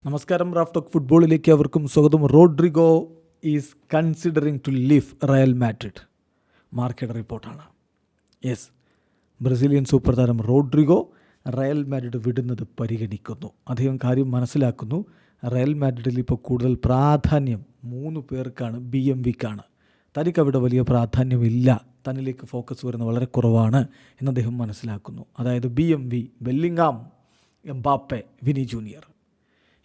നമസ്കാരം. Raf talk ഫുട്ബോളിലേക്ക് അവർക്കും സ്വാഗതം. Rodrigo is considering to leave Real Madrid. മാർക്കയുടെ റിപ്പോർട്ടാണ്. യെസ്, ബ്രസീലിയൻ സൂപ്പർ താരം റോഡ്രിഗോ റയൽ മാഡ്രിഡ് വിടുന്നത് പരിഗണിക്കുന്നു. അദ്ദേഹം കാര്യം മനസ്സിലാക്കുന്നു. റയൽ മാഡ്രിഡിൽ ഇപ്പോൾ കൂടുതൽ പ്രാധാന്യം 3 പേർക്കാണ്, BMVക്കാണ്. തനിക്കവിടെ വലിയ പ്രാധാന്യമില്ല, തന്നിലേക്ക് ഫോക്കസ് വരുന്നത് വളരെ കുറവാണ് എന്ന് അദ്ദേഹം മനസ്സിലാക്കുന്നു. അതായത് BMV, Bellingham, Mbappe, Vini Junior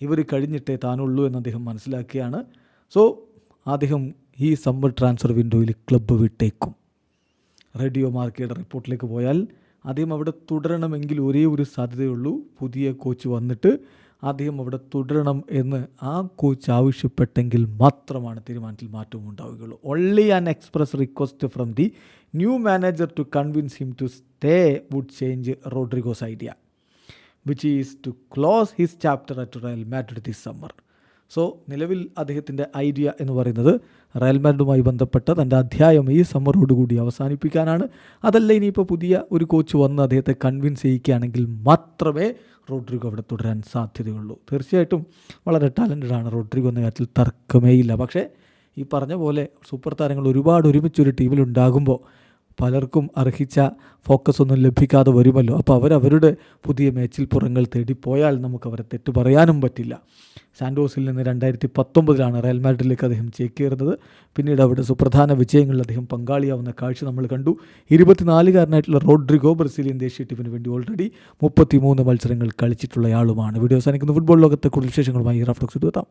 ഇവർ കഴിഞ്ഞിട്ടേ താനുള്ളൂ എന്ന് അദ്ദേഹം മനസ്സിലാക്കിയാണ്. സോ അദ്ദേഹം ഈ സമ്മർ ട്രാൻസ്ഫർ വിൻഡോയിൽ ക്ലബ്ബ് വിട്ടേക്കും. റേഡിയോ മാർക്കയുടെ റിപ്പോർട്ടിലേക്ക് പോയാൽ അദ്ദേഹം അവിടെ തുടരണമെങ്കിൽ ഒരേ ഒരു സാധ്യതയുള്ളൂ. പുതിയ കോച്ച് വന്നിട്ട് അദ്ദേഹം അവിടെ തുടരണം എന്ന് ആ കോച്ച് ആവശ്യപ്പെട്ടെങ്കിൽ മാത്രമാണ് തീരുമാനത്തിൽ മാറ്റം ഉണ്ടാവുകയുള്ളൂ. Only an express request from the new manager to convince him to stay would change Rodrigo's idea, which is to close his chapter at Real Madrid this summer. So നിലവിൽ അദ്ദേഹത്തിൻ്റെ ഐഡിയ എന്ന് പറയുന്നത് Real മാഡ്രിഡുമായി ബന്ധപ്പെട്ട തൻ്റെ അധ്യായം ഈ സമ്മറോടുകൂടി അവസാനിപ്പിക്കാനാണ്. അതല്ല, ഇനിയിപ്പോൾ പുതിയ ഒരു കോച്ച് വന്ന് അദ്ദേഹത്തെ കൺവിൻസ് ചെയ്യിക്കുകയാണെങ്കിൽ മാത്രമേ റോഡ്രിഗോ അവിടെ തുടരാൻ സാധ്യതയുള്ളൂ. തീർച്ചയായിട്ടും വളരെ ടാലൻറ്റഡ് ആണ് റോഡ്രിഗോ എന്ന കാര്യത്തിൽ തർക്കമേയില്ല. പക്ഷേ ഈ പറഞ്ഞ പോലെ സൂപ്പർ താരങ്ങൾ ഒരുപാട് ഒരുമിച്ചൊരു ടീമിലുണ്ടാകുമ്പോൾ പലർക്കും അർഹിച്ച ഫോക്കസ് ഒന്നും ലഭിക്കാതെ വരുമല്ലോ. അപ്പോൾ അവരവരുടെ പുതിയ മേച്ചിൽ പുറങ്ങൾ തേടിപ്പോയാൽ നമുക്ക് അവരെ തെറ്റു പറയാനും പറ്റില്ല. സാൻഡോസിൽ നിന്ന് 2019 റയൽ മാഡ്രിഡിലേക്ക് അദ്ദേഹം ചേക്കേറുന്നത്. പിന്നീട് അവിടെ സുപ്രധാന വിജയങ്ങളിൽ അദ്ദേഹം പങ്കാളിയാവുന്ന കാഴ്ച നമ്മൾ കണ്ടു. 24-കാരനായിട്ടുള്ള റോഡ്രിഗോ ബ്രസീലിയൻ ദേശീയ ടീമിന് വേണ്ടി ഓൾറെഡി 33 മത്സരങ്ങൾ കളിച്ചിട്ടുള്ളയാളുമാണ്. വീഡിയോ അവസാനിക്കുന്ന ഫുട്ബോൾ ലോകത്തെ കൂടുതൽ വിശേഷങ്ങളുമായി റാഫ് ടോക്സ് എത്താം.